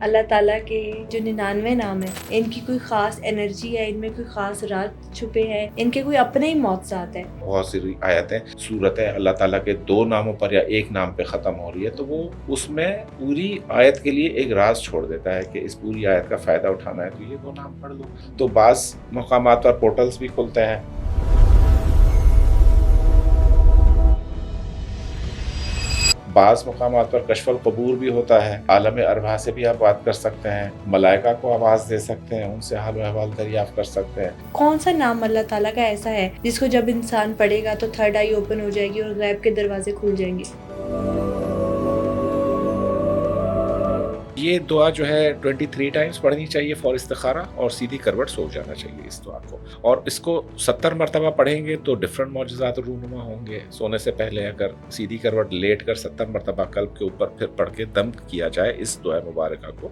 اللہ تعالیٰ کے جو 99 نام ہیں ان کی کوئی خاص انرجی ہے، ان میں کوئی خاص راز چھپے ہیں، ان کے کوئی اپنے ہی معجزات ہیں؟ بہت سی آیتیں صورتیں اللہ تعالیٰ کے 2 ناموں پر یا ایک نام پہ ختم ہو رہی ہے، تو وہ اس میں پوری آیت کے لیے ایک راز چھوڑ دیتا ہے کہ اس پوری آیت کا فائدہ اٹھانا ہے تو یہ 2 نام پڑھ لو. تو بعض مقامات پر پورٹلز بھی کھلتے ہیں. بعض مقامات پر کشف القبور بھی ہوتا ہے، عالم ارواح سے بھی آپ بات کر سکتے ہیں، ملائکہ کو آواز دے سکتے ہیں، ان سے حال و احوال دریافت کر سکتے ہیں. کون سا نام اللہ تعالیٰ کا ایسا ہے جس کو جب انسان پڑھے گا تو تھرڈ آئی اوپن ہو جائے گی اور غیب کے دروازے کھل جائیں گے؟ یہ دعا جو ہے 23 ٹائمز پڑھنی چاہیے فور استخارہ، اور سیدھی کروٹ سو جانا چاہیے اس دعا کو. اور اس کو 70 مرتبہ پڑھیں گے تو ڈفرنٹ معجزات رونما ہوں گے. سونے سے پہلے اگر سیدھی کروٹ لیٹ کر 70 مرتبہ قلب کے اوپر پھر پڑھ کے دم کیا جائے اس دعا مبارکہ کو،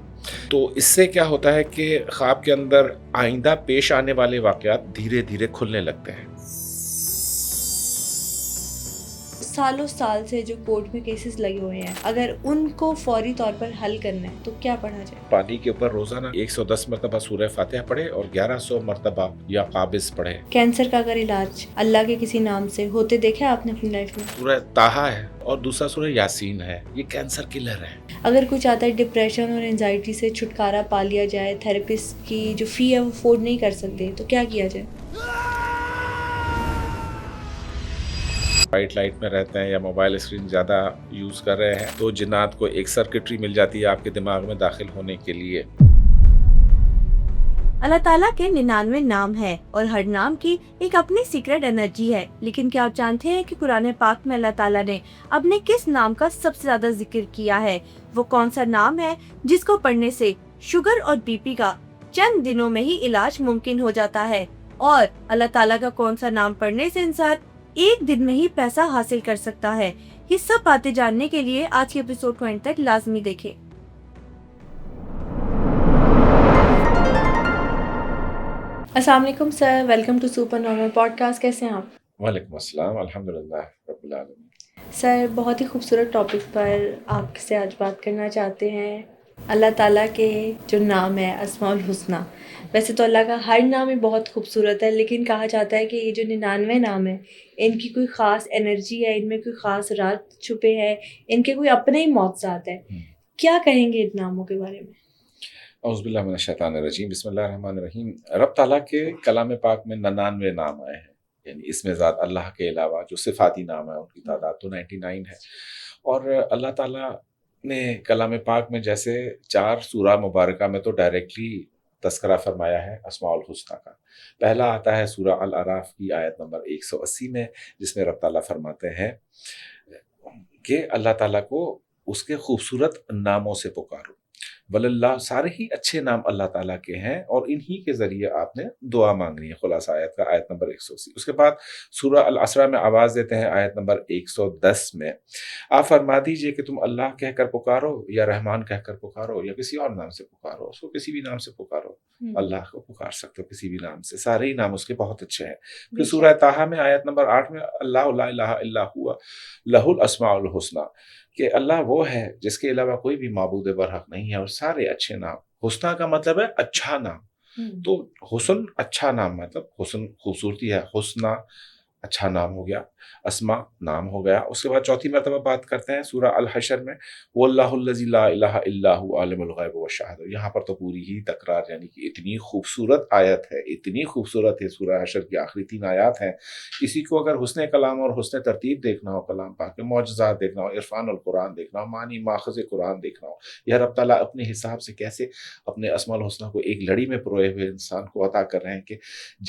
تو اس سے کیا ہوتا ہے کہ خواب کے اندر آئندہ پیش آنے والے واقعات دھیرے دھیرے کھلنے لگتے ہیں. سالوں سال سے جو کورٹ میں کیسز لگے ہوئے ہیں، اگر ان کو فوری طور پر حل کرنا ہے تو کیا پڑھا جائے؟ پانی کے اوپر روزانہ 110 مرتبہ سورہ فاتحہ پڑھے اور 1100 مرتبہ یا قابض پڑھے. کینسر کا اگر علاج اللہ کے کسی نام سے ہوتے دیکھا آپ نے اپنی لائف میں؟ سورہ طٰہٰ ہے اور دوسرا سورہ یاسین ہے. یہ کینسر کلر ہے. اگر کوئی چاہتا ہے ڈپریشن اور انزائٹی سے چھٹکارا پا لیا جائے، تھراپسٹ کی جو فی ہے وہ افورڈ نہیں کر سکتے، تو کیا کیا جائے؟ وائٹ لائٹ میں رہتے ہیں یا موبائل اسکرین زیادہ یوز کر رہے ہیں تو جنات کو ایک سرکٹری مل جاتی ہے آپ کے دماغ میں داخل ہونے کے لیے. اللہ تعالیٰ کے 99 نام ہے اور ہر نام کی ایک اپنی سیکرٹ انرجی ہے، لیکن کیا آپ جانتے ہیں کہ قرآن پاک میں اللہ تعالیٰ نے اپنے کس نام کا سب سے زیادہ ذکر کیا ہے؟ وہ کون سا نام ہے جس کو پڑھنے سے شوگر اور بی پی کا چند دنوں میں ہی علاج ممکن ہو جاتا ہے؟ اور اللہ تعالیٰ کا کون سا نام پڑھنے سے انسان ایک دن میں ہی پیسہ حاصل کر سکتا ہے؟ یہ سب باتیں جاننے کے لیے آج کے ایپیسوڈ کو اینڈ تک لازمی دیکھیں. السلام علیکم sir, welcome to super normal podcast. کیسے ہیں آپ؟ وعلیکم السلام، الحمدللہ رب العالمین. سر، بہت ہی خوبصورت ٹاپک پر آپ سے آج بات کرنا چاہتے ہیں. اللہ تعالیٰ کے جو نام ہے اسماء الحسنہ. ویسے تو اللہ کا ہر نام ہی بہت خوبصورت ہے، لیکن کہا جاتا ہے کہ یہ جو 99 نام ہیں ان کی کوئی خاص انرجی ہے، ان میں کوئی خاص راز چھپے ہیں، ان کے کوئی اپنے ہی معجزات ہیں. کیا کہیں گے ان ناموں کے بارے میں؟ اعوذ باللہ من الشیطان الرجیم، بسم اللہ الرحمن الرحیم. رب تعالیٰ کے کلام پاک میں 99 نام آئے ہیں، یعنی اس میں ذات اللہ کے علاوہ جو صفاتی نام ہے ان کی تعداد تو 99 ہے. اور اللہ تعالیٰ نے کلام پاک میں جیسے 4 سورہ مبارکہ میں تو ڈائریکٹلی تذکرہ فرمایا ہے اسماء الحسنہ کا. پہلا آتا ہے سورہ الاعراف کی آیت نمبر 180 میں، جس میں رب تعالیٰ فرماتے ہیں کہ اللہ تعالیٰ کو اس کے خوبصورت ناموں سے پکارو. وللہ، سارے ہی اچھے نام اللہ تعالیٰ کے ہیں اور انہی کے ذریعے آپ نے دعا مانگنی ہے. خلاصہ آیت کا آیت نمبر 180. اس کے بعد سورہ الاسرہ میں آواز دیتے ہیں آیت نمبر 110 میں، آپ فرما دیجئے کہ تم اللہ کہہ کر پکارو یا رحمان کہہ کر پکارو یا کسی اور نام سے پکارو. اس کو کسی بھی نام سے پکارو، اللہ کو پکار سکتے ہو کسی بھی نام سے، سارے ہی نام اس کے بہت اچھے ہیں. پھر سورہ طٰہٰ میں آیت نمبر 8 میں اللہ لا الہ الا هو لہ الاسماء الحسنہ، کہ اللہ وہ ہے جس کے علاوہ کوئی بھی معبود برحق نہیں ہے اور سارے اچھے نام. حسنہ کا مطلب ہے اچھا نام. تو حسن اچھا نام، مطلب حسن خوبصورتی ہے، حسنہ اچھا نام ہو گیا، اسماء نام ہو گیا. اس کے بعد چوتھی مرتبہ بات کرتے ہیں سورہ الحشر میں، وَاللَّهُ الَّذِي لَا إِلَٰهَ إِلَّا هُوَ عَالِمُ الْغَيْبِ وَالشَّهَادَةِ. یہاں پر تو پوری ہی تکرار، یعنی کہ اتنی خوبصورت آیت ہے، اتنی خوبصورت ہے. سورہ حشر کی آخری 3 آیات ہیں. کسی کو اگر حسن کلام اور حسن ترتیب دیکھنا ہو، کلام پاک کے معجزات دیکھنا ہو، عرفان القرآن دیکھنا ہو، معنی ماخذ قرآن دیکھنا ہو، یا رب تعالیٰ اپنے حساب سے کیسے اپنے اسماء الحسنہ کو ایک لڑی میں پروئے ہوئے انسان کو عطا کر رہے ہیں کہ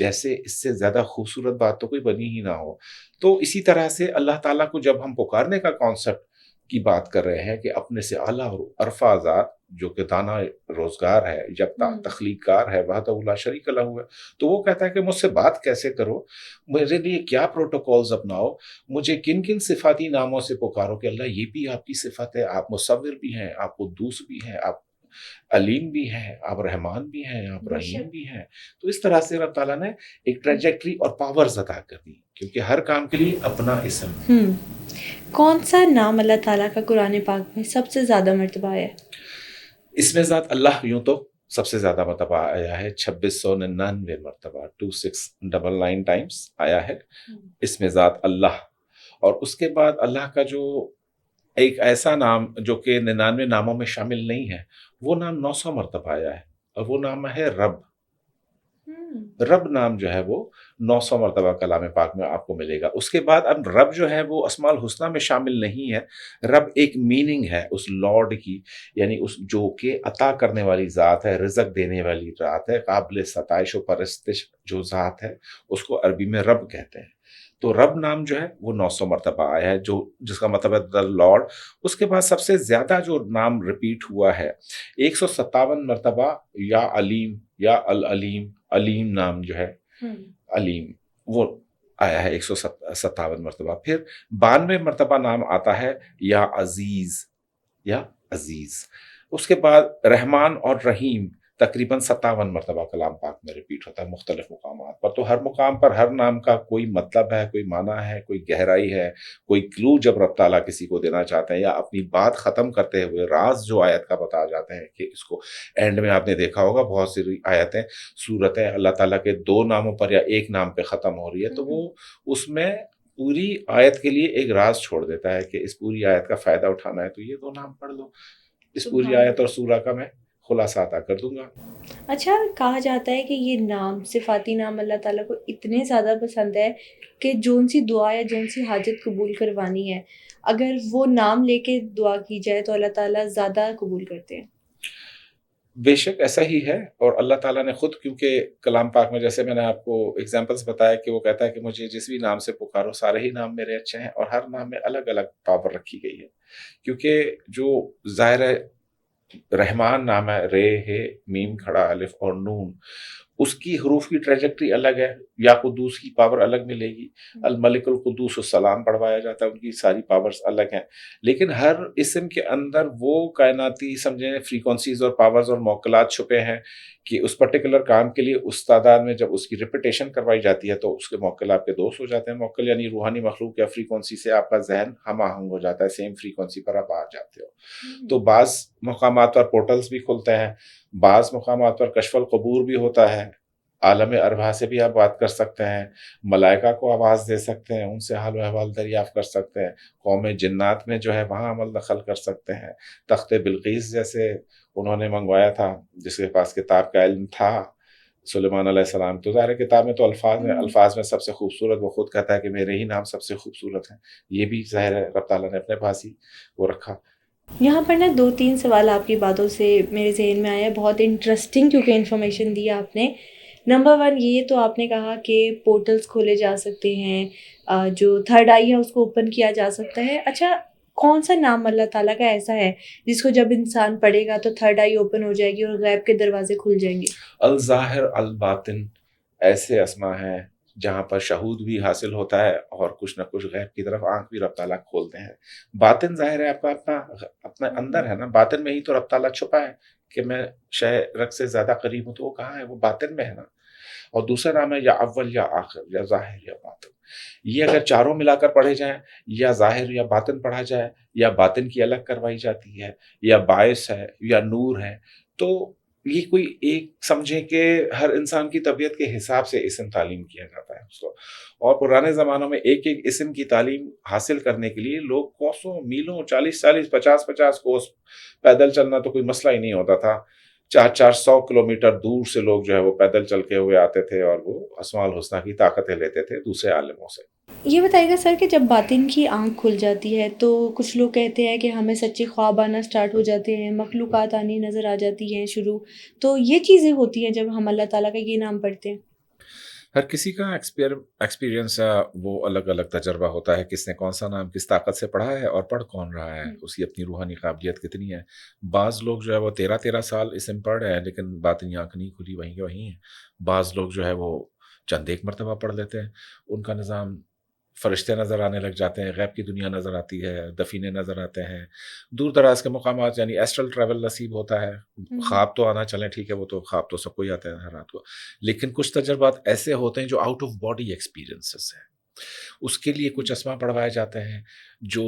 جیسے اس سے زیادہ خوبصورت بات تو کوئی بنی ہی نہ ہو. تو اسی طرح سے اللہ تعالیٰ کو جب ہم پکارنے کا کانسیپٹ کی بات کر رہے ہیں کہ اپنے سے اعلیٰ اور عرفہ ذات جو کہ دانا روزگار ہے، یکتا تخلیق کار ہے، وحدہ لا شریک لہ ہے، تو وہ کہتا ہے کہ مجھ سے بات کیسے کرو، میرے لیے کیا پروٹوکولز اپناؤ، مجھے کن کن صفاتی ناموں سے پکارو کہ اللہ یہ بھی آپ کی صفت ہے، آپ مصور بھی ہیں، آپ قدوس بھی ہیں، آپ علیم بھی ہیں، آپ رحمان بھی ہیں، آپ رحیم بھی ہیں. تو اس طرح سے رب تعالیٰ نے ایک ٹریجیکٹری اور پاورز عطا کر دی، کیونکہ ہر کام کے لیے اپنا اسم. کون سا نام اللہ تعالیٰ کا قرآن پاک میں سب سے زیادہ مرتبہ ہے؟ اس میں ذات اللہ یوں تو سب سے زیادہ مرتبہ آیا ہے، 2699 مرتبہ، 2699 ٹائمس آیا ہے اس میں ذات اللہ. اور اس کے بعد اللہ کا جو ایک ایسا نام جو کہ 99 ناموں میں شامل نہیں ہے، وہ نام 900 مرتبہ آیا ہے، اور وہ نام ہے رب. رب نام جو ہے وہ 900 مرتبہ کلام پاک میں آپ کو ملے گا. اس کے بعد اب رب جو ہے وہ اسماء الحسنہ میں شامل نہیں ہے. رب ایک میننگ ہے اس لارڈ کی، یعنی اس جو کہ عطا کرنے والی ذات ہے، رزق دینے والی ذات ہے، قابل ستائش و پرستش جو ذات ہے، اس کو عربی میں رب کہتے ہیں. تو رب نام جو ہے وہ 900 مرتبہ آیا ہے، جو جس کا مطلب ہے دا لارڈ. اس کے بعد سب سے زیادہ جو نام ریپیٹ ہوا ہے 157 مرتبہ یا علیم یا العلیم، علیم نام جو ہے علیم وہ آیا ہے 157 مرتبہ. پھر 92 مرتبہ نام آتا ہے یا عزیز یا عزیز. اس کے بعد رحمان اور رحیم تقریباً 57 مرتبہ کلام پاک میں ریپیٹ ہوتا ہے مختلف مقامات پر. تو ہر مقام پر ہر نام کا کوئی مطلب ہے، کوئی معنی ہے، کوئی گہرائی ہے، کوئی کلو جب رب تعالیٰ کسی کو دینا چاہتے ہیں، یا اپنی بات ختم کرتے ہوئے راز جو آیت کا بتا جاتے ہیں کہ اس کو اینڈ میں آپ نے دیکھا ہوگا بہت سی آیتیں صورتیں اللہ تعالیٰ کے 2 ناموں پر یا ایک نام پہ ختم ہو رہی ہے، تو وہ اس میں پوری آیت کے لیے ایک راز چھوڑ دیتا ہے کہ اس پوری آیت کا فائدہ اٹھانا ہے تو یہ 2 نام پڑھ لو. اس پوری آیت اور سورہ کا میں خلاصہ عطا کر دوں گا. اچھا، کہا جاتا ہے کہ یہ نام، صفاتی نام اللہ تعالیٰ کو اتنے زیادہ پسند ہے کہ جون سی دعا یا جون سی حاجت قبول کروانی ہے، اگر وہ نام لے کے دعا کی جائے تو اللہ تعالیٰ زیادہ قبول کرتے ہیں. بے شک ایسا ہی ہے. اور اللہ تعالیٰ نے خود، کیونکہ کلام پاک میں جیسے میں نے آپ کو ایگزامپلس بتایا کہ وہ کہتا ہے کہ مجھے جس بھی نام سے پکارو سارے ہی نام میرے اچھے ہیں، اور ہر نام میں الگ الگ پاور رکھی گئی ہے. کیونکہ جو ظاہر ہے رحمان نام ہے، رے ہے میم کھڑا الف اور نون، اس کی حروف کی ٹریجیکٹری الگ ہے. یا قدوس کی پاور الگ ملے گی، الملک القدوس السلام پڑھوایا جاتا ہے، ان کی ساری پاورز الگ ہیں. لیکن ہر اسم کے اندر وہ کائناتی سمجھیں فریکوینسیز اور پاورز اور موکلات چھپے ہیں کہ اس پرٹیکولر کام کے لیے اس تعداد میں جب اس کی ریپیٹیشن کروائی جاتی ہے تو اس کے موکل آپ کے دوست ہو جاتے ہیں. موکل یعنی روحانی مخلوق یا فریکوینسی سے آپ کا ذہن ہم آہنگ ہو جاتا ہے، سیم فریکوینسی پر آپ آ جاتے ہو. تو بعض مقامات پر پورٹلز بھی کھلتے ہیں، بعض مقامات پر کشف القبور بھی ہوتا ہے، عالم ارواح سے بھی آپ بات کر سکتے ہیں، ملائکہ کو آواز دے سکتے ہیں، ان سے حال و احوال دریافت کر سکتے ہیں، قوم جنات میں جو ہے وہاں عمل دخل کر سکتے ہیں. تخت بلقیس جیسے انہوں نے منگوایا تھا، جس کے پاس کتاب کا علم تھا سلیمان علیہ السلام، تو ظاہر کتاب میں تو الفاظ ہیں، الفاظ میں سب سے خوبصورت وہ خود کہتا ہے کہ میرے ہی نام سب سے خوبصورت ہیں. یہ بھی ظاہر ہے رب تعالیٰ نے اپنے پاس ہی وہ رکھا. یہاں پر نا 2-3 سوال آپ کی باتوں سے میرے ذہن میں آیا، بہت انٹرسٹنگ کیونکہ انفارمیشن دی آپ نے. نمبر 1 یہ تو آپ نے کہا کہ پورٹلز کھولے جا سکتے ہیں، جو تھرڈ آئی ہے اس کو اوپن کیا جا سکتا ہے. اچھا، کون سا نام اللہ تعالیٰ کا ایسا ہے جس کو جب انسان پڑھے گا تو تھرڈ آئی اوپن ہو جائے گی اور غیب کے دروازے کھل جائیں گے؟ الظاہر الباطن ایسے اسما ہیں جہاں پر شہود بھی حاصل ہوتا ہے اور کچھ نہ کچھ غیب کی طرف آنکھ بھی رب تعالیٰ کھولتے ہیں. باطن ظاہر ہے آپ کا اپنا اندر ہے نا، باطن میں ہی تو رب تعالیٰ چھپا ہے کہ میں رگ سے زیادہ قریب ہوں، تو وہ کہاں ہے؟ وہ باطن میں ہے نا. اور دوسرا نام ہے یا اول یا آخر یا ظاہر یا باطن. یہ اگر چاروں ملا کر پڑھے جائیں، یا ظاہر یا باطن پڑھا جائے، یا باطن کی الگ کروائی جاتی ہے، یا باعث ہے یا نور ہے، تو یہ کوئی ایک سمجھیں کہ ہر انسان کی طبیعت کے حساب سے اسم تعلیم کیا جاتا ہے اس کو. اور پرانے زمانوں میں ایک ایک اسم کی تعلیم حاصل کرنے کے لیے لوگ کوسوں میلوں 40 50 کوس پیدل چلنا تو کوئی مسئلہ ہی نہیں ہوتا تھا. 400 کلومیٹر دور سے لوگ جو ہے وہ پیدل چل کے ہوئے آتے تھے اور وہ اسماء الحسنہ کی طاقتیں لیتے تھے دوسرے عالموں سے. یہ بتائیے گا سر کہ جب باطن کی آنکھ کھل جاتی ہے تو کچھ لوگ کہتے ہیں کہ ہمیں سچے خواب آنا سٹارٹ ہو جاتے ہیں، مخلوقات آنی نظر آ جاتی ہیں شروع، تو یہ چیزیں ہوتی ہیں جب ہم اللہ تعالیٰ کا یہ نام پڑھتے ہیں؟ ہر کسی کا ایکسپیرینس وہ الگ الگ تجربہ ہوتا ہے، کس نے کون سا نام کس طاقت سے پڑھا ہے اور پڑھ کون رہا ہے، اس کی اپنی روحانی قابلیت کتنی ہے. بعض لوگ جو ہے وہ 13 سال اسم پڑھ رہے ہیں لیکن باطنی آنکھ نہیں کھلی، وہیں کے وہیں ہیں. بعض لوگ جو ہے وہ چند ایک مرتبہ پڑھ لیتے ہیں، ان کا نظام فرشتے نظر آنے لگ جاتے ہیں، غیب کی دنیا نظر آتی ہے، دفینے نظر آتے ہیں، دور دراز کے مقامات یعنی ایسٹرل ٹریول نصیب ہوتا ہے. خواب تو آنا چلیں ٹھیک ہے، وہ تو خواب تو سب کو ہی آتے ہیں ہر رات کو، لیکن کچھ تجربات ایسے ہوتے ہیں جو آؤٹ آف باڈی ایکسپیرینسز ہیں. اس کے لیے کچھ اسما پڑھوائے جاتے ہیں جو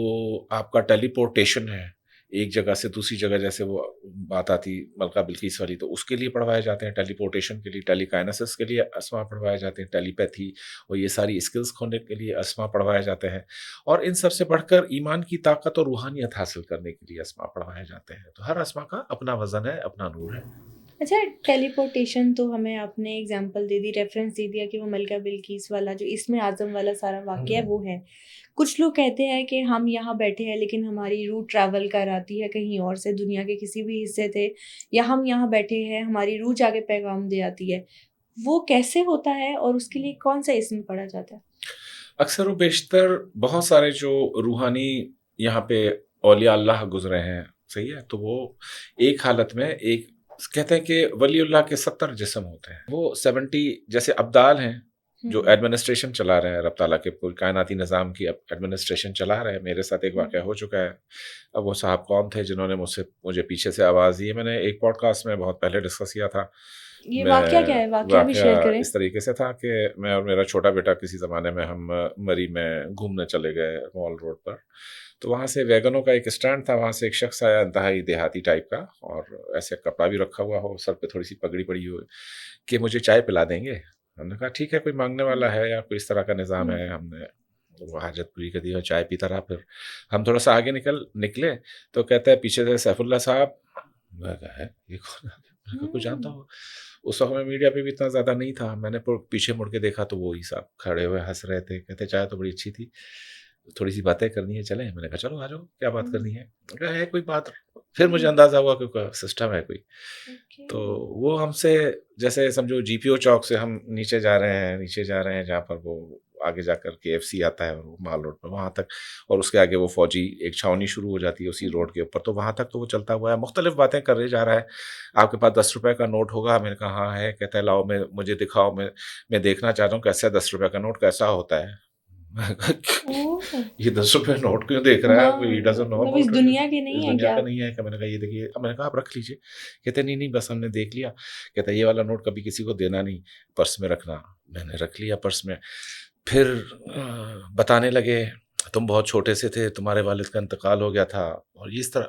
آپ کا ٹیلی پورٹیشن ہے، ایک جگہ سے دوسری جگہ جیسے وہ بات آتی ملکہ بلقیس والی، تو اس کے لیے پڑھوائے جاتے ہیں، ٹیلی پورٹیشن کے لیے، ٹیلی کائنسس کے لیے اسما پڑھوائے جاتے ہیں، ٹیلی پیتھی اور یہ ساری اسکلز کھونے کے لیے اسما پڑھوائے جاتے ہیں، اور ان سب سے بڑھ کر ایمان کی طاقت اور روحانیت حاصل کرنے کے لیے اسما پڑھوائے جاتے ہیں. تو ہر اسما کا اپنا وزن ہے، اپنا نور ہے. اچھا، ٹیلی پورٹیشن تو ہمیں آپ نے ایگزامپل دے دی، ریفرنس دے دیا کہ وہ ملکہ بلقیس والا جو اسم اعظم والا سارا واقعہ ہے وہ ہے. کچھ لوگ کہتے ہیں کہ ہم یہاں بیٹھے ہیں لیکن ہماری روح ٹریول کر آتی ہے کہیں اور سے، دنیا کے کسی بھی حصے تھے، یا ہم یہاں بیٹھے ہیں ہماری روح جا کے پیغام دے آتی ہے. وہ کیسے ہوتا ہے اور اس کے لیے کون سا اسم پڑھا جاتا ہے؟ اکثر و بیشتر بہت سارے جو روحانی یہاں پہ اولیاء اللہ گزرے ہیں، صحیح ہے، تو وہ ایک حالت میں ایک کہتے ہیں کہ ولی اللہ کے 70 جسم ہوتے ہیں، وہ 70 جیسے ابدال ہیں جو ایڈمنسٹریشن چلا رہے ہیں، رب تعالیٰ کے پورے کائناتی نظام کی ایڈمنسٹریشن چلا رہے ہیں. میرے ساتھ ایک واقعہ ہو چکا ہے. اب وہ صاحب کون تھے جنہوں نے مجھے پیچھے سے آواز دی؟ میں نے ایک پوڈ کاسٹ میں بہت پہلے ڈسکس کیا تھا. یہ واقعہ کیا ہے؟ واقعہ بھی شیئر کریں. اس طریقے سے تھا کہ میں اور میرا چھوٹا بیٹا کسی زمانے میں ہم مری میں گھومنے چلے گئے مال روڈ پر، تو وہاں سے ویگنوں کا ایک اسٹینڈ تھا، وہاں سے ایک شخص آیا انتہائی دیہاتی ٹائپ کا، اور ایسے کپڑا بھی رکھا ہوا ہو، سر پہ تھوڑی سی پگڑی پڑی ہوئی، کہ مجھے چائے پلا دیں گے. ہم نے کہا ٹھیک ہے، کوئی مانگنے والا ہے یا کوئی اس طرح کا نظام ہے. ہم نے وہ حاجت پوری کر دی اور چائے پیتا رہا. پھر ہم تھوڑا سا آگے نکلے تو کہتا ہے پیچھے سے سیف اللہ صاحب. میں کہا ہے یہ کون ہے؟ میں کہا کوئی جانتا ہو. اس وقت میں میڈیا پہ بھی اتنا زیادہ نہیں تھا. میں نے پیچھے مڑ کے دیکھا تو وہی صاحب کھڑے ہوئے ہنس رہے تھے، کہتے چائے تو بڑی اچھی تھی، تھوڑی سی باتیں کرنی ہے چلیں. میں نے کہا چلو آ جاؤ، کیا بات کرنی ہے؟ کہا ہے کوئی بات. پھر مجھے اندازہ ہوا کہ کوئی سسٹم ہے کوئی. تو وہ ہم سے جیسے سمجھو جی پی او چوک سے ہم نیچے جا رہے ہیں جہاں پر وہ آگے جا کر کے ایف سی آتا ہے مال روڈ پر، وہاں تک، اور اس کے آگے وہ فوجی ایک چھاونی شروع ہو جاتی ہے اسی روڈ کے اوپر. تو وہاں تک تو وہ چلتا ہوا ہے، مختلف باتیں کر رہے جا رہا ہے. آپ کے پاس 10 روپے کا نوٹ ہوگا؟ میں نے کہا ہاں ہے. کہتا ہے لاؤ مجھے دکھاؤ، میں دیکھنا چاہتا ہوں کیسا 10 روپے کا نوٹ کیسا ہوتا ہے. یہ 10 روپے نوٹ کیوں دیکھ رہا ہے؟ دنیا کے نہیں ہے کیا؟ کا نہیں ہے. میں نے کہا یہ دیکھیے. میں نے کہا آپ رکھ لیجیے. کہتے نہیں بس ہم نے دیکھ لیا. کہتا یہ والا نوٹ کبھی کسی کو دینا نہیں، پرس میں رکھنا. میں نے رکھ لیا پرس میں. پھر بتانے لگے تم بہت چھوٹے سے تھے، تمہارے والد کا انتقال ہو گیا تھا، اور اس طرح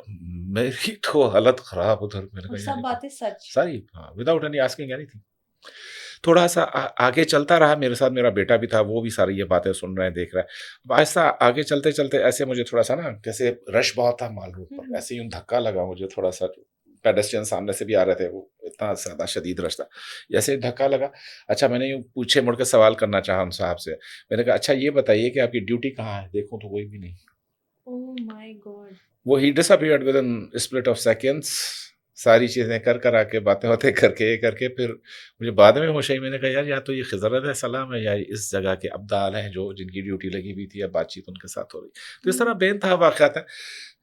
میری تو حالت خراب ادھر. میں نے کہا سب باتیں سچ ساری without any asking any thing. تھوڑا سا آگے چلتا رہا، میرے ساتھ میرا بیٹا بھی تھا، وہ بھی ساری یہ باتیں سن رہے ہیں، دیکھ رہا ہے. آہستہ آگے چلتے چلتے ایسے مجھے تھوڑا سا نا جیسے رش بہت تھا مال روڈ پر، ایسے ہی دھکا لگا مجھے تھوڑا سا. پیڈسٹرین سامنے سے بھی آ رہے تھے، وہ اتنا زیادہ شدید رش تھا، جیسے دھکا لگا. اچھا میں نے یوں پیچھے مڑ کے سوال کرنا چاہا ہم صاحب سے. میں نے کہا اچھا یہ بتائیے کہ آپ کی ڈیوٹی کہاں ہے؟ دیکھوں تو کوئی بھی نہیں. Oh my God. وہ ہی disappeared with in split of seconds. ساری چیزیں کر آ کے باتیں کر کے پھر مجھے بعد میں ہوش آئی. میں نے کہا یار یا تو یہ خضر علیہ السلام ہے یا اس جگہ کے ابدال ہیں جو جن کی ڈیوٹی لگی ہوئی تھی یا بات چیت ان کے ساتھ ہو رہی. تو اس طرح بے انتہا واقعات ہیں.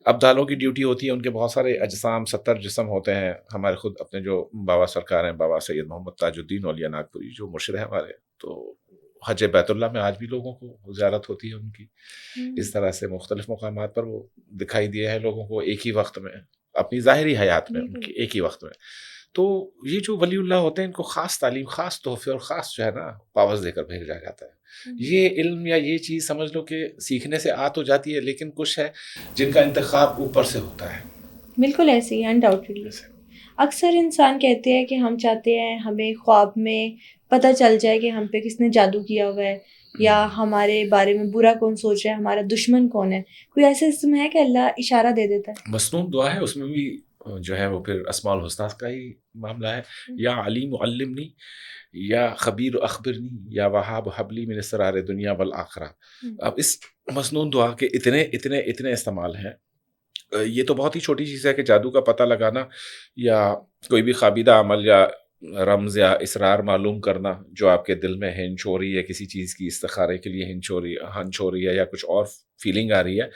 ابدالوں کی ڈیوٹی ہوتی ہے، ان کے بہت سارے اجسام 70 جسم ہوتے ہیں. ہمارے خود اپنے جو بابا سرکار ہیں، بابا سید محمد تاج الدین اولیاء ناگپوری جو مرشد ہیں ہمارے، تو حج بیت اللہ میں آج بھی لوگوں کو زیارت ہوتی ہے ان کی. اس طرح سے مختلف مقامات پر وہ دکھائی دیے ہیں لوگوں کو ایک ہی وقت میں، اپنی ظاہری حیات میں ان کی ایک ہی وقت میں. تو یہ جو ولی اللہ ہوتے ہیں ان کو خاص تعلیم، خاص تحفے اور خاص جو ہے نا پاورز دے کر بھیجا جاتا ہے. یہ علم یا یہ چیز سمجھ لو کہ سیکھنے سے آ تو جاتی ہے، لیکن کچھ ہے جن کا انتخاب اوپر سے ہوتا ہے. بالکل ایسے ہی انڈاؤٹڈلی. اکثر انسان کہتے ہیں کہ ہم چاہتے ہیں ہمیں خواب میں پتہ چل جائے کہ ہم پہ کس نے جادو کیا ہوا ہے، یا ہمارے بارے میں برا کون سوچ رہا ہے، ہمارا دشمن کون ہے. کوئی ایسا سسٹم ہے کہ اللہ اشارہ دے دیتا ہے؟ مسنون دعا ہے، اس میں بھی جو ہے وہ پھر اسماء الحسنی کا ہی معاملہ ہے. یا علیم علمنی، یا خبیر اخبرنی، یا وہاب حبلی من اسرار دنیا والآخرہ. اب اس مسنون دعا کے اتنے استعمال ہیں. یہ تو بہت ہی چھوٹی چیز ہے کہ جادو کا پتہ لگانا یا کوئی بھی خوابیدہ عمل یا رمز یا اسرار معلوم کرنا جو آپ کے دل میں ہنچ ہو رہی ہے، کسی چیز کی استخارے کے لیے ہنچ ہو رہی ہے یا کچھ اور فیلنگ آ رہی ہے،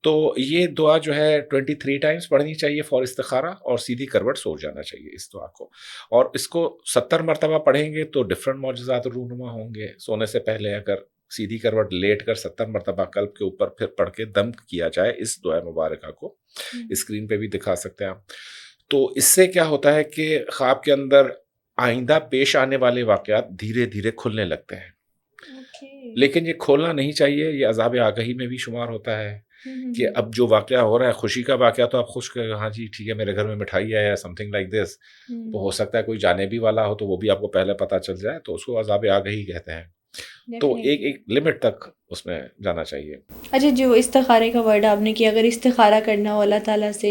تو یہ دعا جو ہے 23 ٹائمز پڑھنی چاہیے فور استخارہ، اور سیدھی کروٹ سو جانا چاہیے اس دعا کو. اور اس کو 70 مرتبہ پڑھیں گے تو ڈفرینٹ معجزات رونما ہوں گے. سونے سے پہلے اگر سیدھی کروٹ لیٹ کر 70 مرتبہ قلب کے اوپر پھر پڑھ کے دم کیا جائے اس دعا مبارکہ کو، اسکرین پہ بھی دکھا سکتے ہیں آپ. تو اس سے کیا ہوتا ہے کہ خواب کے اندر آئندہ پیش آنے والے واقعات دھیرے دھیرے کھلنے لگتے ہیں. لیکن یہ کھولنا نہیں چاہیے، یہ عذاب آگہی میں بھی شمار ہوتا ہے. کہ اب جو واقعہ ہو رہا ہے خوشی کا واقعہ تو آپ خوش کر ہاں جی ٹھیک ہے میرے گھر میں مٹھائی ہے یا سم تھنگ لائک دس، تو ہو سکتا ہے کوئی جانے بھی والا ہو تو وہ بھی آپ کو پہلے پتہ چل جائے، تو اس کو عذاب آگہی کہتے ہیں. تو ایک لمٹ تک اس میں جانا چاہیے. اچھا، جو استخارے کا ورڈ آپ نے کیا، اگر استخارہ کرنا ہو اللہ تعالیٰ سے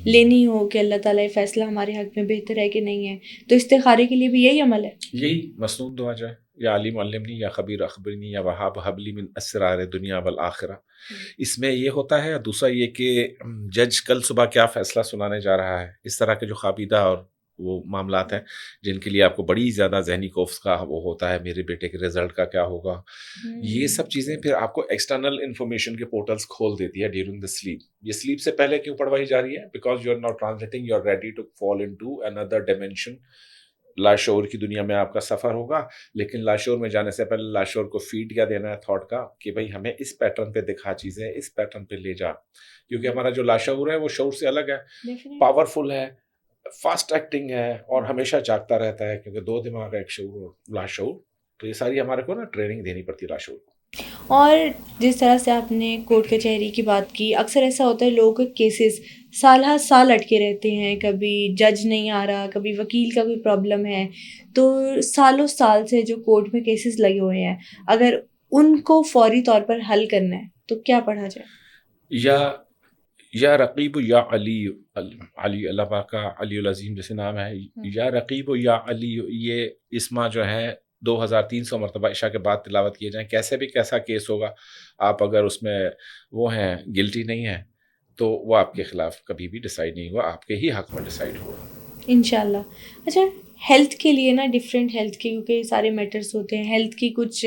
لینی ہو کہ اللہ تعالیٰ یہ فیصلہ ہمارے حق میں بہتر ہے کہ نہیں ہے، تو استخارے کے لیے بھی یہی عمل ہے؟ یہی مسنون دعا جو ہے، یا علیم علمنی یا خبیر اخبرنی یا وہاب حبلی من اسرار دنیا والآخرہ، اس میں یہ ہوتا ہے. دوسرا یہ کہ جج کل صبح کیا فیصلہ سنانے جا رہا ہے، اس طرح کے جو خوابیدہ اور وہ معاملات ہیں جن کے لیے آپ کو بڑی زیادہ ذہنی کوفت کا وہ ہوتا ہے، میرے بیٹے کے رزلٹ کا کیا ہوگا، یہ سب چیزیں پھر آپ کو ایکسٹرنل انفارمیشن کے پورٹلز کھول دیتی ہے ڈیورنگ دا سلیپ. یہ سلیپ سے پہلے کیوں پڑھوائی جا رہی ہے؟ Because you are not transiting, you are ready to fall into another dimension. لاشعور کی دنیا میں آپ کا سفر ہوگا، لیکن لاشعور میں جانے سے پہلے لاشعور کو فیڈ کیا دینا ہے تھاٹ کا کہ بھئی ہمیں اس پیٹرن پہ دکھا چیزیں، اس پیٹرن پہ لے جا، کیونکہ ہمارا جو لاشعور ہے وہ شعور سے الگ ہے، پاورفل ہے، فاسٹ ایکٹنگ ہے اور ہمیشہ جاگتا رہتا ہے، کیونکہ دو دماغ ہے، ایک شعور اور لاشعور. تو یہ ساری ہمارے کو نا ٹریننگ دینی پڑتی ہے لاشعور کو. اور جس طرح سے آپ نے کورٹ کچہری کی بات کی، اکثر ایسا ہوتا ہے لوگوں کے کیسز سال ہر سال اٹکے رہتے ہیں، کبھی جج نہیں آ رہا، کبھی وکیل کا کوئی پرابلم ہے، تو سالوں سال سے جو کورٹ میں کیسز لگے ہوئے ہیں، اگر ان کو فوری طور پر حل کرنا ہے تو کیا پڑھا جائے؟ یا رقیب یا علی، علی اللہ پاک کا علی العظیم جیسے نام ہے، یا رقیب یا علی، یہ اسما جو ہے 2300 مرتبہ عشاء کے بعد تلاوت کیے جائیں. کیسے بھی کیسا کیس ہوگا، آپ اگر اس میں وہ ہیں گلٹی نہیں ہیں تو وہ آپ کے خلاف کبھی بھی ڈیسائیڈ نہیں ہوا، آپ کے ہی حق میں ڈیسائیڈ ہوا انشاءاللہ. اچھا، ہیلتھ کے لیے نا ڈفرینٹ ہیلتھ کے کیونکہ سارے میٹرز ہوتے ہیں، ہیلتھ کی کچھ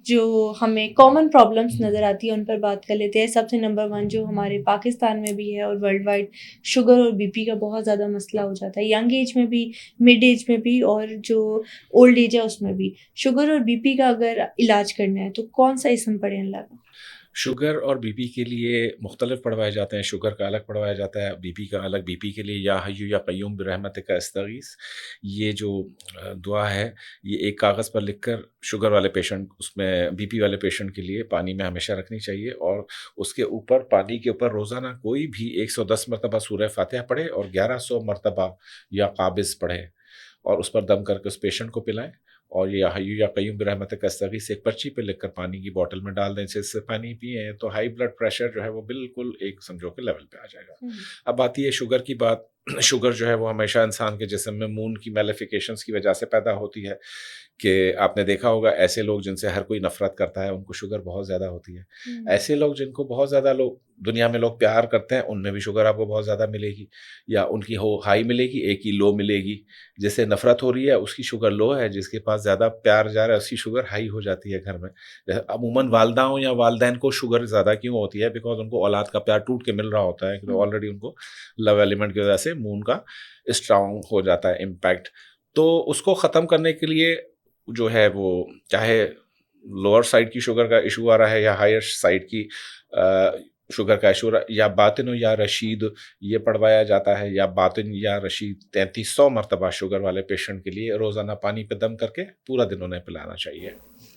جو ہمیں کامن پرابلمس نظر آتی ہیں ان پر بات کر لیتے ہیں. سب سے نمبر 1 جو ہمارے پاکستان میں بھی ہے اور ورلڈ وائڈ، شوگر اور بی پی کا بہت زیادہ مسئلہ ہو جاتا ہے، ینگ ایج میں بھی، مڈ ایج میں بھی، اور جو اولڈ ایج ہے اس میں بھی. شوگر اور بی پی کا اگر علاج کرنا ہے تو کون سا اسم پڑھے اللہ کا؟ شوگر اور بی پی کے لیے مختلف پڑھوائے جاتے ہیں. شوگر کا الگ پڑھوایا جاتا ہے، بی پی کا الگ. بی پی کے لیے یا حیو یا قیوم برحمتک استغیث، یہ جو دعا ہے یہ ایک کاغذ پر لکھ کر شوگر والے پیشنٹ، اس میں بی پی والے پیشنٹ کے لیے پانی میں ہمیشہ رکھنی چاہیے، اور اس کے اوپر پانی کے اوپر روزانہ کوئی بھی 110 مرتبہ سورہ فاتحہ پڑھے اور 1100 مرتبہ یا قابض پڑھے، اور اس پر دم کر کے اس پیشنٹ کو پلائیں. اور یہ حیو یا قیوم برحمتک استغیث ایک پرچی پہ لکھ کر پانی کی بوٹل میں ڈال دیں. اس سے پانی پئیں تو ہائی بلڈ پریشر جو ہے وہ بالکل ایک سمجھو کے لیول پہ آ جائے گا. اب آتی ہے شوگر کی بات. شوگر جو ہے وہ ہمیشہ انسان کے جسم میں مون کی میلیفیکیشنز کی وجہ سے پیدا ہوتی ہے، کہ آپ نے دیکھا ہوگا ایسے لوگ جن سے ہر کوئی نفرت کرتا ہے ان کو شوگر بہت زیادہ ہوتی ہے. ایسے لوگ جن کو بہت زیادہ لوگ دنیا میں لوگ پیار کرتے ہیں ان میں بھی شوگر آپ کو بہت زیادہ ملے گی، یا ان کی ہائی ملے گی، ایک ہی لو ملے گی. جس سے نفرت ہو رہی ہے اس کی شوگر لو ہے، جس کے پاس زیادہ پیار جا رہا ہے اس کی شوگر ہائی ہو جاتی ہے گھر میں. عموماً والداؤں یا والدین کو شوگر زیادہ کیوں ہوتی ہے؟ بیکاز ان کو اولاد کا پیار ٹوٹ کے مل رہا ہوتا ہے، کیونکہ آلریڈی ان کو لو ایلیمنٹ کی وجہ سے مون کا اسٹرانگ ہو جاتا ہے امپیکٹ. تو اس کو ختم کرنے کے لیے جو ہے وہ چاہے لوور سائڈ کی شوگر کا ایشو آ رہا ہے یا ہائر سائڈ کی شوگر کا ایشو، یا باطن یا رشید یہ پڑھوایا جاتا ہے، یا باطن یا رشید 3300 مرتبہ شوگر والے پیشنٹ کے لیے روزانہ پانی پہ دم کر کے پورا دن انہیں پلانا چاہیے.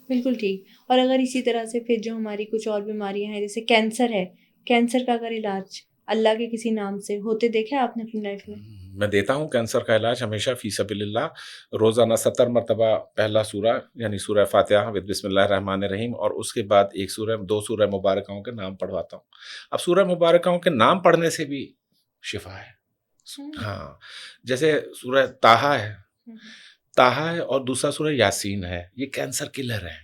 بالکل ٹھیک. اور اگر اسی طرح سے پھر جو ہماری کچھ اور بیماریاں ہیں جیسے کینسر ہے، کینسر کا اگر علاج اللہ کے کسی نام سے ہوتے دیکھا آپ نے اپنی لائف میں دیتا ہوں کینسر کا علاج ہمیشہ فی سبیل اللہ. روزانہ 70 مرتبہ پہلا سورہ یعنی سورہ فاتحہ بسم اللہ الرحمن الرحیم، اور اس کے بعد ایک سورہ 2 سورہ مبارکوں کے نام پڑھواتا ہوں. اب سورہ مبارکوں کے نام پڑھنے سے بھی شفا ہے. ہاں، جیسے سورہ طٰہٰ ہے اور دوسرا سورہ یاسین ہے، یہ کینسر کلر ہے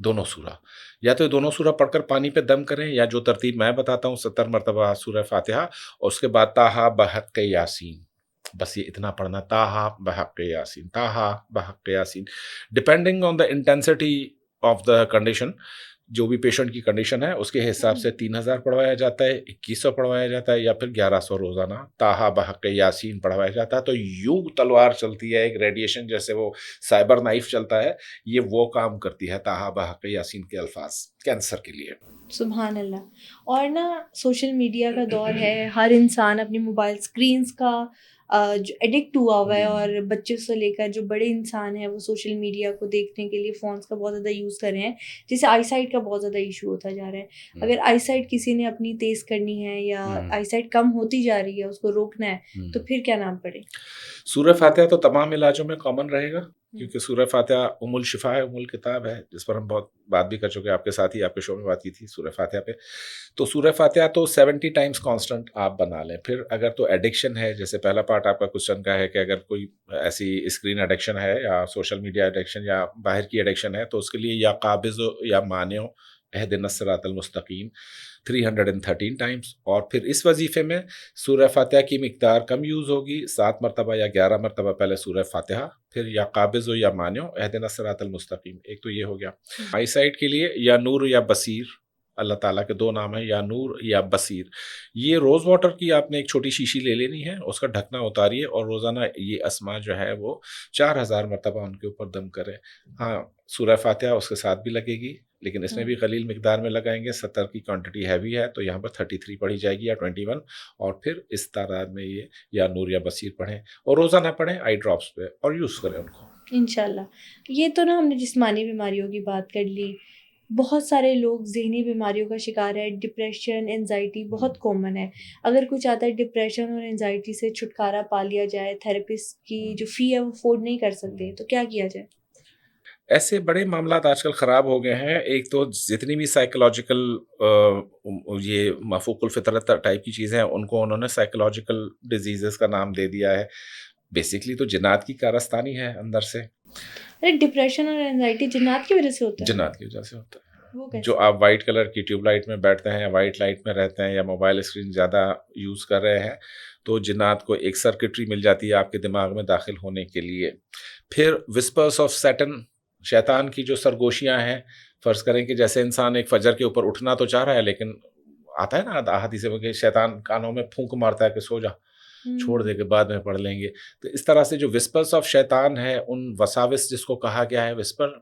دونوں سورہ. یا تو یہ دونوں سورہ پڑھ کر پانی پہ دم کریں، یا جو ترتیب میں بتاتا ہوں 70 مرتبہ سورہ فاتحہ اور اس کے بعد طٰہٰ بحق یاسین، بس یہ اتنا پڑھنا، طٰہٰ بحق یاسین، طٰہٰ بحق Yasin. Depending on the intensity of the condition, جو بھی پیشنٹ کی کنڈیشن ہے اس کے حساب سے 3000 پڑھوایا جاتا ہے، 2100 پڑھوایا جاتا ہے، یا پھر 1100 روزانہ طٰہٰ بحق یاسین پڑھوایا جاتا ہے. تو یوں تلوار چلتی ہے، ایک ریڈیشن جیسے وہ سائبر نائف چلتا ہے، یہ وہ کام کرتی ہے طٰہٰ بحق یاسین کے الفاظ کینسر کے لیے. سبحان اللہ. اور نا سوشل میڈیا کا دور ہے، ہر انسان اپنی موبائل اسکرینس کا جو ایڈکٹ ہوا ہوا ہے، ہوں۔ اور بچے سے لے کر جو بڑے انسان ہیں وہ سوشل میڈیا کو دیکھنے کے لیے فونس کا بہت زیادہ یوز کر رہے ہیں، جس سے آئی سائٹ کا بہت زیادہ ایشو ہوتا جا رہا ہے. اگر آئی سائٹ کسی نے اپنی تیز کرنی ہے یا آئی سائٹ کم ہوتی جا رہی ہے، اس کو روکنا ہے، تو پھر کیا نام پڑے؟ سورہ فاتحہ تو تمام علاجوں میں کامن رہے گا، کیونکہ سورہ فاتحہ ام الشفا ہے، ام الکتاب ہے، جس پر ہم بہت بات بھی کر چکے ہیں، آپ کے ساتھ ہی آپ کے شو میں بات کی تھی سورہ فاتحہ پہ. تو سورہ فاتحہ تو 70 ٹائمز کانسٹنٹ آپ بنا لیں. پھر اگر تو ایڈکشن ہے، جیسے پہلا پارٹ آپ کا کوشچن کا ہے کہ اگر کوئی ایسی اسکرین ایڈکشن ہے یا سوشل میڈیا ایڈکشن یا باہر کی ایڈکشن ہے، تو اس کے لیے یا قابض یا مانع اہدنا الصراط المستقیم 313 ٹائمز. اور پھر اس وظیفے میں سورہ فاتحہ کی مقدار کم یوز ہوگی، 7 مرتبہ یا 11 مرتبہ پہلے سورہ فاتحہ، پھر یا قابض ہو یا مانع اہدنا الصراط المستقیم. ایک تو یہ ہو گیا. آئی سائٹ کے لیے یا نور یا بصیر، اللہ تعالیٰ کے 2 نام ہیں، یا نور یا بصیر. یہ روز واٹر کی آپ نے ایک چھوٹی شیشی لے لینی ہے، اس کا ڈھکنا اتاریے اور روزانہ یہ اسما جو ہے وہ 4000 مرتبہ ان کے اوپر دم کریں. ہاں، سورہ فاتحہ اس کے ساتھ بھی لگے گی، لیکن اس میں بھی قلیل مقدار میں لگائیں گے. 70 کی کوانٹٹی ہیوی ہے تو یہاں پر 33 پڑھی جائے گی یا 21، اور پھر اس تعداد میں یہ یا نور یا بصیر پڑھیں اور روزانہ پڑھیں آئی ڈراپس پہ اور یوز کریں ان کو انشاءاللہ. یہ تو نا ہم نے جسمانی بیماریوں کی بات کر لی. بہت سارے لوگ ذہنی بیماریوں کا شکار ہے. ڈپریشن، انزائٹی بہت کامن ہے. اگر کوئی چاہتا ہے ڈپریشن اور انزائٹی سے چھٹکارا پا لیا جائے، تھراپسٹ کی جو فی ہے وہ افورڈ نہیں کر سکتے، تو کیا کیا جائے؟ ایسے بڑے معاملات آج کل خراب ہو گئے ہیں. ایک تو جتنی بھی سائیکولوجیکل یہ مفوق الفطرت ٹائپ کی چیزیں ہیں، ان کو انہوں نے سائیکولوجیکل ڈیزیزز کا نام دے دیا ہے. بیسکلی تو جنات کی کارستانی ہے اندر سے. ارے ڈپریشن اور انزائٹی جنات کی وجہ سے ہوتا ہے؟ جنات کی وجہ سے ہوتا ہے. وہ کیسے؟ جو آپ وائٹ کلر کی ٹیوب لائٹ میں بیٹھتے ہیں یا وائٹ لائٹ میں رہتے ہیں یا موبائل اسکرین زیادہ یوز کر رہے ہیں، تو جنات کو ایک سرکٹری مل جاتی ہے آپ کے دماغ میں داخل ہونے کے لیے. پھر وسپرس آف سیٹن، شیطان کی جو سرگوشیاں ہیں. فرض کریں کہ جیسے انسان ایک فجر کے اوپر اٹھنا تو چاہ رہا ہے، لیکن آتا ہے نا حدیث میں کہ شیطان کانوں میں پھونک مارتا ہے کہ سو جا، چھوڑ دے کے بعد میں پڑھ لیں گے. تو اس طرح سے جو وسپرس آف شیطان ہے، ان وساوس جس کو کہا گیا ہے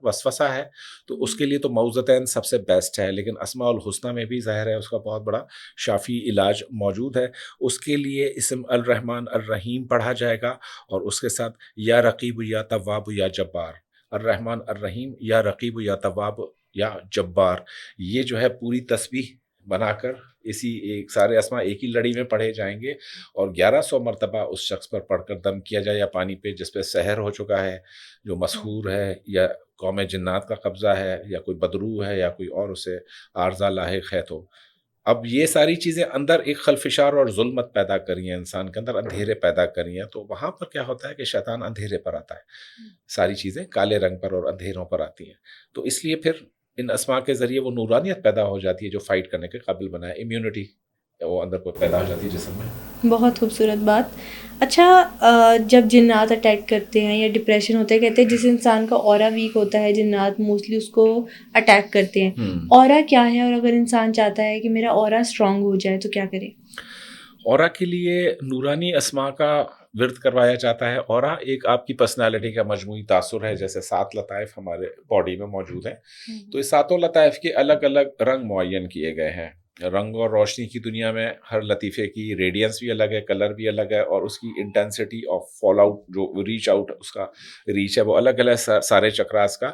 وسوسہ ہے، تو اس کے لیے تو موعظتین سب سے بیسٹ ہے. لیکن اسماء الحسنی میں بھی ظاہر ہے اس کا بہت بڑا شافی علاج موجود ہے. اس کے لیے اسم الرحمن الرحیم پڑھا جائے گا، اور اس کے ساتھ یا رقیب یا تواب یا جبار. الرحمن الرحیم یا رقیب یا تواب یا جبار، یہ جو ہے پوری تسبیح بنا کر اسی ایک سارے اسما ایک ہی لڑی میں پڑھے جائیں گے، اور 1100 مرتبہ اس شخص پر پڑھ کر دم کیا جائے، یا پانی پہ جس پہ سحر ہو چکا ہے، جو مسحور ہے یا قوم جنات کا قبضہ ہے یا کوئی بدرو ہے یا کوئی اور اسے عارضہ لاحق ہے. تو اب یہ ساری چیزیں اندر ایک خلفشار اور ظلمت پیدا کری ہیں، انسان کے اندر اندھیرے پیدا کری ہیں. تو وہاں پر کیا ہوتا ہے کہ شیطان اندھیرے پر آتا ہے، ساری چیزیں کالے رنگ پر اور اندھیروں پر آتی ہیں. تو اس لیے پھر ان اسماء کے ذریعے وہ نورانیت پیدا ہو جاتی ہے جو فائٹ کرنے کے قابل بنا ہے. امیونٹی وہ اندر کو پیدا ہو جاتی ہے جسم میں. بہت خوبصورت بات. اچھا، جب جنات اٹیک کرتے ہیں یا ڈپریشن ہوتا ہے، کہتے ہیں جس انسان کا اورا ویک ہوتا ہے جنات موسٹلی اس کو اٹیک کرتے ہیں. اورا کیا ہے، اور اگر انسان چاہتا ہے کہ میرا اورا اسٹرانگ ہو جائے تو کیا کرے؟ اورا کے لیے نورانی اسماء کا ورد کروایا جاتا ہے. اورا ایک آپ کی پرسنالٹی کا مجموعی تاثر ہے. جیسے 7 لطائف ہمارے باڈی میں موجود ہیں، تو اس 7 لطائف کے الگ الگ رنگ معین کیے گئے ہیں. رنگ اور روشنی کی دنیا میں ہر لطیفے کی ریڈینس بھی الگ ہے، کلر بھی الگ ہے، اور اس کی انٹینسٹی آف فال آؤٹ، جو ریچ آؤٹ اس کا ریچ ہے، وہ الگ الگ سارے چکراس کا.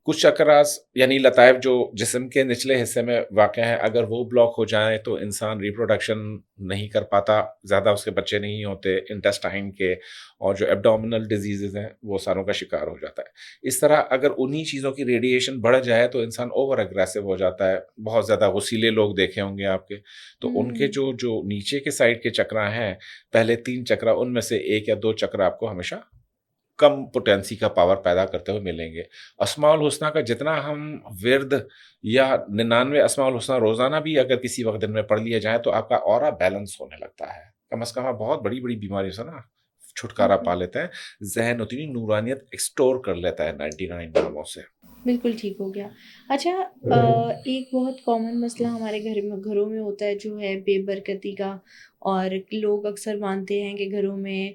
کچھ چکراس یعنی لطائف جو جسم کے نچلے حصے میں واقع ہیں، اگر وہ بلاک ہو جائیں تو انسان ریپروڈکشن نہیں کر پاتا، زیادہ اس کے بچے نہیں ہوتے انٹسٹائن کے، اور جو ایبڈومینل ڈیزیزز ہیں وہ ساروں کا شکار ہو جاتا ہے. اس طرح اگر انہی چیزوں کی ریڈیشن بڑھ جائے تو انسان اوور اگریسو ہو جاتا ہے. بہت زیادہ غسیلے لوگ دیکھے ہوں گے آپ کے، تو ان کے جو نیچے کے سائڈ کے چکرا ہیں، پہلے 3 چکرا، ان میں سے 1 یا 2 چکرا آپ کو ہمیشہ کم پوٹینسی کا پاور پیدا کرتے ہوئے ملیں گے. اسماء الحسنی کا جتنا ہم ورد یا 99 اسماء الحسنی روزانہ بھی اگر کسی وقت دن میں پڑھ لیا جائے تو آپ کا اورا بیلنس ہونے لگتا ہے. کم از کم آپ بہت بڑی بڑی بیماریوں سے نا چھٹکارا پا لیتے ہیں. ذہن اتنی نورانیت ایکسٹور کر لیتا ہے 99 ناموں سے. بالکل ٹھیک ہو گیا. اچھا، ایک بہت کامن مسئلہ ہمارے گھروں میں ہوتا ہے جو ہے بے برکتی کا، اور لوگ اکثر مانتے ہیں کہ گھروں میں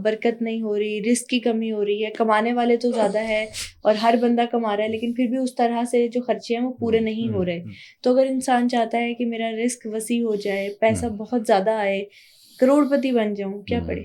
برکت نہیں ہو رہی، رزق کی کمی ہو رہی ہے. کمانے والے تو زیادہ ہے اور ہر بندہ کما رہا ہے، لیکن پھر بھی اس طرح سے جو خرچے ہیں وہ پورے نہیں ہو رہے. تو اگر انسان چاہتا ہے کہ میرا رزق وسیع ہو جائے، پیسہ بہت زیادہ آئے، کروڑ پتی بن جاؤں، کیا پڑے؟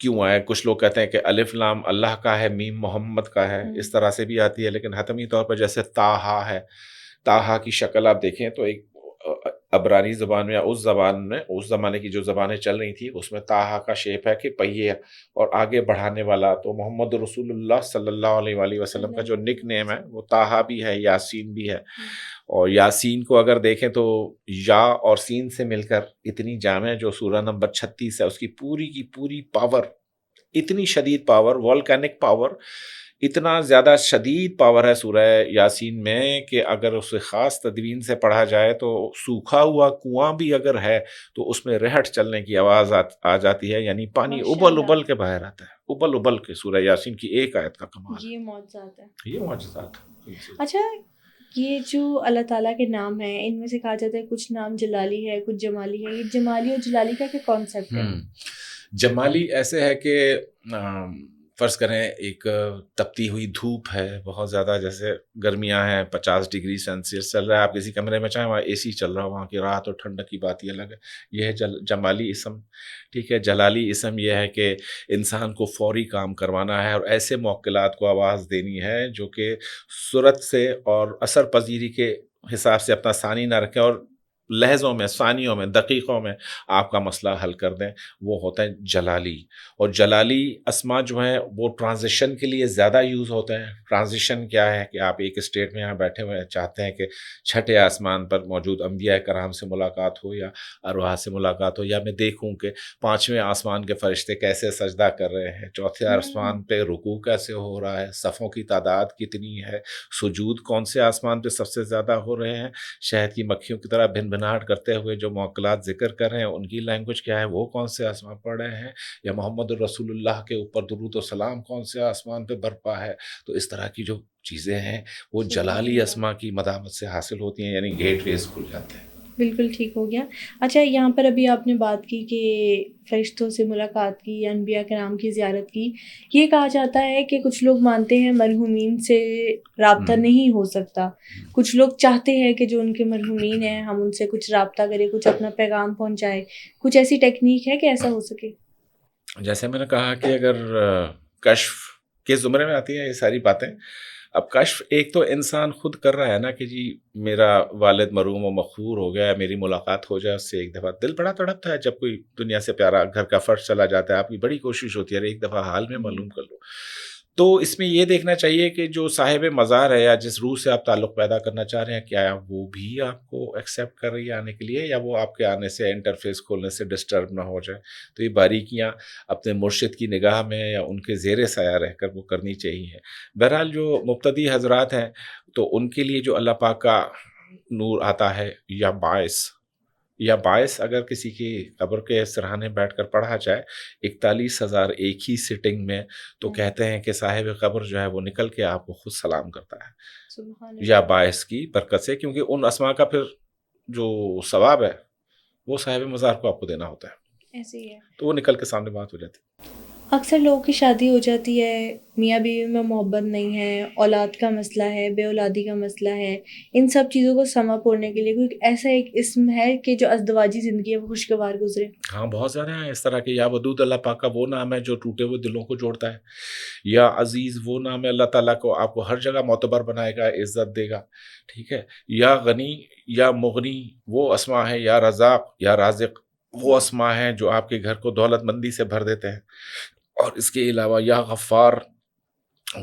کیوں آئے. کچھ لوگ کہتے ہیں کہ الف لام اللہ کا ہے، میم محمد کا ہے، اس طرح سے بھی آتی ہے. لیکن حتمی طور پر جیسے طٰہٰ ہے، طٰہٰ کی شکل آپ دیکھیں تو ایک عبرانی زبان میں یا اس زبان میں، اس زمانے کی جو زبانیں چل رہی تھی اس میں طٰہٰ کا شیپ ہے کہ پہیے اور آگے بڑھانے والا. تو محمد رسول اللہ صلی اللہ علیہ وآلہ وسلم کا جو نک نیم ہے وہ طٰہٰ بھی ہے، یاسین بھی ہے. اور یاسین کو اگر دیکھیں تو یا اور سین سے مل کر اتنی جامع جو سورہ نمبر 36 ہے، اس کی پوری پاور، اتنی شدید پاور، والکینک پاور، اتنا زیادہ شدید پاور ہے سورہ یاسین میں کہ اگر اسے خاص تدوین سے پڑھا جائے تو سوکھا ہوا کنواں بھی اگر ہے تو اس میں رہٹ چلنے کی آواز آ جاتی ہے. یعنی پانی ابل ابل کے باہر آتا ہے، ابل ابل کے. سورہ یاسین کی ایک آیت کا کمال، یہ معجزات ہے، یہ معجزات ہے. اچھا یہ جو اللہ تعالیٰ کے نام ہیں ان میں سے کہا جاتا ہے کچھ نام جلالی ہے، کچھ جمالی ہے. یہ جمالی اور جلالی کا کیا کانسیپٹ ہے؟ جمالی ایسے ہے کہ فرض کریں ایک تپتی ہوئی دھوپ ہے بہت زیادہ، جیسے گرمیاں ہیں، 50 ڈگری سیلسیس چل رہا ہے، آپ کسی کمرے میں چاہیں وہاں اے سی چل رہا ہو، وہاں کی راحت اور ٹھنڈک کی بات ہی الگ ہے. یہ ہے جمالی اسم. ٹھیک ہے. جلالی اسم یہ ہے کہ انسان کو فوری کام کروانا ہے اور ایسے موکلات کو آواز دینی ہے جو کہ سرعت سے اور اثر پذیری کے حساب سے اپنا ثانی نہ رکھیں اور لحظوں میں، ثانیوں میں، دقیقوں میں آپ کا مسئلہ حل کر دیں. وہ ہوتا ہے جلالی. اور جلالی اسما جو ہیں وہ ٹرانزیشن کے لیے زیادہ یوز ہوتے ہیں. ٹرانزیشن کیا ہے کہ آپ ایک اسٹیٹ میں یہاں بیٹھے ہوئے چاہتے ہیں کہ چھٹے آسمان پر موجود انبیاء کرام سے ملاقات ہو یا ارواح سے ملاقات ہو، یا میں دیکھوں کہ 5ویں آسمان کے فرشتے کیسے سجدہ کر رہے ہیں، 4تھے آسمان پہ رکوع کیسے ہو رہا ہے، صفوں کی تعداد کتنی ہے، سجود کون سے آسمان پہ سب سے زیادہ ہو رہے ہیں، شہد کی مکھیوں کی طرح بھن بھناہٹ کرتے ہوئے جو موکلات ذکر کر رہے ہیں ان کی لینگویج کیا ہے، وہ کون سے آسمان پڑھ رہے ہیں، یا محمد الرسول اللہ کے اوپر درود و سلام کون سے آسمان پہ برپا ہے. تو اس طرح کی جو چیزیں ہیں وہ جلالی اسما کی مدامت سے حاصل ہوتی ہیں، یعنی گیٹ ویز کھل جاتے ہیں. بالکل ٹھیک ہو گیا. اچھا یہاں پر ابھی آپ نے بات کی کہ فرشتوں سے ملاقات کی، انبیاء کرام کی زیارت کی. یہ کہا جاتا ہے کہ کچھ لوگ مانتے ہیں مرحومین سے رابطہ نہیں ہو سکتا، کچھ لوگ چاہتے ہیں کہ جو ان کے مرحومین ہیں ہم ان سے کچھ رابطہ کریں، کچھ اپنا پیغام پہنچائے. کچھ ایسی ٹیکنیک ہے کہ ایسا ہو سکے؟ جیسے میں نے کہا کہ اگر کشف کے زمرے میں آتی ہیں یہ ساری باتیں. اب کشف ایک تو انسان خود کر رہا ہے نا کہ جی میرا والد مروم و مغفور ہو گیا، میری ملاقات ہو جائے اس سے. ایک دفعہ دل بڑا تڑپتا ہے جب کوئی دنیا سے پیارا گھر کا فرش چلا جاتا ہے، آپ کی بڑی کوشش ہوتی ہے ایک دفعہ حال میں معلوم کر لو. تو اس میں یہ دیکھنا چاہیے کہ جو صاحب مزار ہے یا جس روح سے آپ تعلق پیدا کرنا چاہ رہے ہیں، کیا وہ بھی آپ کو ایکسیپٹ کر رہی ہے آنے کے لیے، یا وہ آپ کے آنے سے انٹرفیس کھولنے سے ڈسٹرب نہ ہو جائے. تو یہ باریکیاں اپنے مرشد کی نگاہ میں یا ان کے زیر سایہ رہ کر وہ کرنی چاہیے. بہرحال جو مبتدی حضرات ہیں تو ان کے لیے جو اللہ پاک کا نور آتا ہے یا باعث اگر کسی کی قبر کے سرحانے بیٹھ کر پڑھا جائے 41,000 ایک ہی سٹنگ میں، تو کہتے ہیں کہ صاحب قبر جو ہے وہ نکل کے آپ کو خود سلام کرتا ہے یا باعث کی برکت سے، کیونکہ ان اسما کا پھر جو ثواب ہے وہ صاحب مزار کو آپ کو دینا ہوتا ہے. ایسے ہی ہے. تو وہ نکل کے سامنے بات ہو جاتی ہے. اکثر لوگوں کی شادی ہو جاتی ہے، میاں بیوی میں محبت نہیں ہے، اولاد کا مسئلہ ہے، بے اولادی کا مسئلہ ہے. ان سب چیزوں کو سما پوڑنے کے لیے کوئی ایسا ایک اسم ہے کہ جو ازدواجی زندگی ہے وہ خوشگوار گزرے؟ ہاں بہت سارے ہیں اس طرح کے. یا ودود اللہ پاک کا وہ نام ہے جو ٹوٹے ہوئے دلوں کو جوڑتا ہے. یا عزیز وہ نام ہے اللہ تعالیٰ کو آپ کو ہر جگہ معتبر بنائے گا، عزت دے گا. ٹھیک ہے. یا غنی یا مغنی وہ اسما ہے. یا رزاق یا رازق وہ اسما ہیں جو آپ کے گھر کو دولت مندی سے بھر دیتے ہیں. اور اس کے علاوہ یا غفار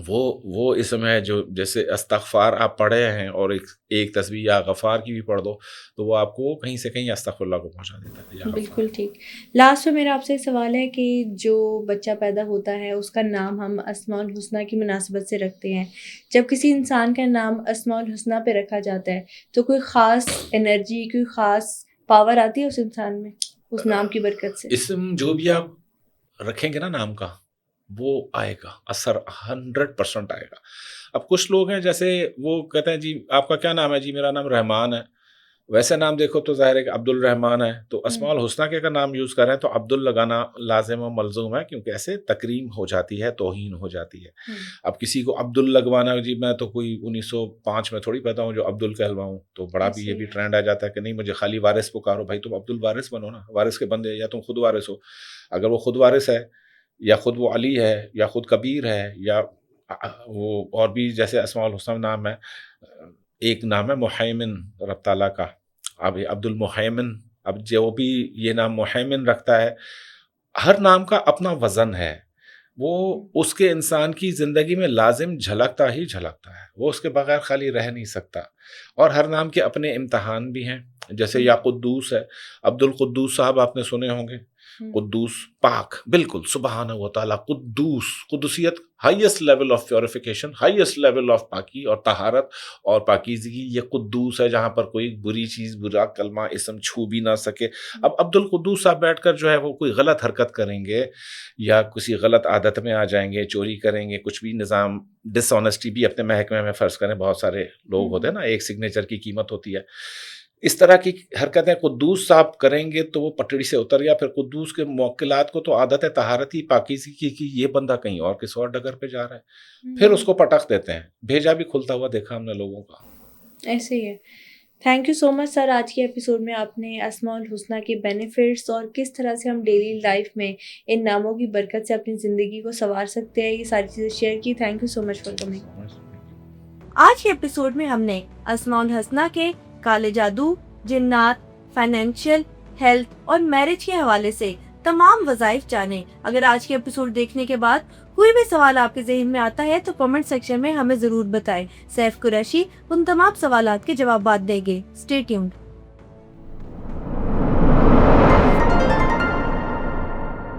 وہ اسم ہے جو جیسے استغفار آپ پڑھے ہیں اور ایک تسبیح یا غفار کی بھی پڑھ دو تو وہ آپ کو کہیں سے کہیں استغفر اللہ کو پہنچا دیتا ہے. بالکل ٹھیک. لاسٹ میں میرا آپ سے ایک سوال ہے کہ جو بچہ پیدا ہوتا ہے اس کا نام ہم اسماء الحسنی کی مناسبت سے رکھتے ہیں. جب کسی انسان کا نام اسماء الحسنی پہ رکھا جاتا ہے تو کوئی خاص انرجی، کوئی خاص پاور آتی ہے اس انسان میں اس نام کی برکت سے؟ اسم جو بھی آپ رکھیں گے نا نام کا وہ آئے گا، اثر 100% آئے گا. اب کچھ لوگ ہیں جیسے وہ کہتے ہیں جی آپ کا کیا نام ہے، جی میرا نام رحمان ہے. ویسے نام دیکھو تو ظاہر ہے کہ عبد الرحمان ہے، تو اسماء الحسنی کے اگر نام یوز کر رہے ہیں تو عبد لگانا لازم و ملزوم ہے، کیونکہ ایسے تکریم ہو جاتی ہے، توہین ہو جاتی ہے. اب کسی کو عبد لگوانا، جی میں تو کوئی 1905 میں تھوڑی پیدا ہوں جو عبد کہلواؤں، تو بڑا بھی یہ بھی ٹرینڈ آ جاتا ہے کہ نہیں مجھے خالی وارث پکارو. بھائی تم عبد الوارث بنو نا، وارث کے بندے، یا تم خود وارث ہو. اگر وہ خود وارث ہے یا خود وہ علی ہے یا خود کبیر ہے یا وہ اور بھی جیسے اسماء الحسنی نام ہے. ایک نام ہے محیمن رب تعالیٰ کا. اب عبد المحیمن، اب جو بھی یہ نام محیمن رکھتا ہے، ہر نام کا اپنا وزن ہے. وہ اس کے انسان کی زندگی میں لازم جھلکتا ہی جھلکتا ہے، وہ اس کے بغیر خالی رہ نہیں سکتا. اور ہر نام کے اپنے امتحان بھی ہیں. جیسے یا قدوس ہے، عبد القدوس صاحب آپ نے سنے ہوں گے. قدوس پاک، بالکل سبحانہ و تعالیٰ قدوس، قدسیت highest level of purification, highest level of پاکی اور طہارت اور پاکیزگی. یہ قدوس ہے جہاں پر کوئی بری چیز، برا کلمہ اسم چھو بھی نہ سکے. اب عبد القدوس صاحب بیٹھ کر جو ہے وہ کوئی غلط حرکت کریں گے یا کسی غلط عادت میں آ جائیں گے، چوری کریں گے، کچھ بھی نظام ڈس آنیسٹی بھی اپنے محکمے میں فرض کریں، بہت سارے لوگ ہوتے ہیں نا، ایک سگنیچر کی قیمت ہوتی ہے. اس طرح کی حرکتیں قدوس صاحب کریں گے تو وہ پٹڑی سے اتر گیا. پھر قدوس کے موکلات کو تو عادت ہے طہارت ہی پاکیزگی کی، یہ بندہ کہیں اور کس اور ڈگر پہ جا رہا ہے، پھر اس کو پٹخ دیتے ہیں. بھیجا بھی کھلتا ہوا دیکھا ہم نے لوگوں کا. ایسے ہی ہے. تھینک یو سو مچ سر. آج کے ایپیسوڈ میں آپ نے اسماء الحسنی کے بینیفٹس اور کس طرح سے ہم ڈیلی لائف میں ان ناموں کی برکت سے اپنی زندگی کو سنوار سکتے ہیں، یہ ساری چیزیں شیئر کی. Thank you so much for coming. آج کے ایپیسوڈ میں ہم نے اسماء الحسنی کے کالے جادو، جنات، فائنینشیل، ہیلتھ اور میرج کے حوالے سے تمام وظائف جانے. اگر آج کے ایپیسوڈ دیکھنے کے بعد کوئی بھی سوال آپ کے ذہن میں آتا ہے تو کمنٹ سیکشن میں ہمیں ضرور بتائیں. سیف قریشی ان تمام سوالات کے جوابات دیں گے. Stay tuned.